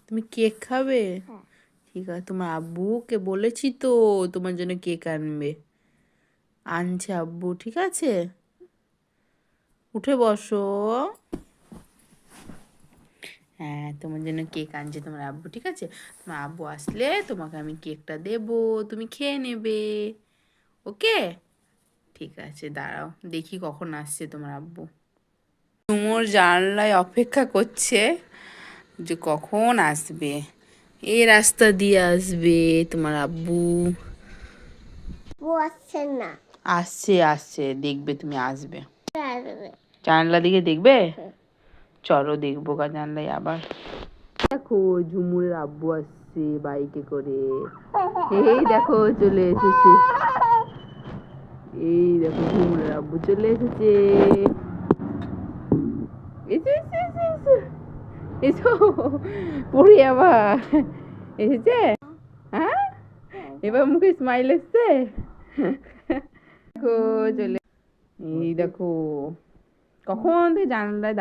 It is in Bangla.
তুমি কেক খাবে? ঠিক আছে, তোমার আব্বুকে বলেছি তো তোমার জন্য কেক আনবে। আনছে আব্বু, ঠিক আছে? উঠে বসো। হ্যাঁ, তোমার জন্য কেক আনছে তোমার আব্বু, ঠিক আছে? তোমার আব্বু আসলে তোমাকে আমি কেকটা দেবো, তুমি খেয়ে নেবে। ওকে, ঠিক আছে, দাঁড়াও দেখি কখন আসছে তোমার আব্বু। তোমার জানলায় অপেক্ষা করছে যে কখন আসবে। এই রাস্তা দিয়ে আসবে তোমার আব্বু। আসছে না। আসছে আসছে, দেখবে তুমি আসবে। জানলা দিকে দেখবে? চলো দেখবো গা জানলায় আবার। দেখো ঝুমুরের আব্বু আসছে বাইকে করে। এই দেখো চলে এসেছে। এই দেখো ঝুমুরের আব্বু চলে এসেছে। এসো এসো এসো এসো এসো, পড়ি আবার। এসেছে? হ্যাঁ, এবার মুখে স্মাইল এসছে। দেখো চলে, এই দেখো কখন থেকে জানলায় দাঁড়িয়ে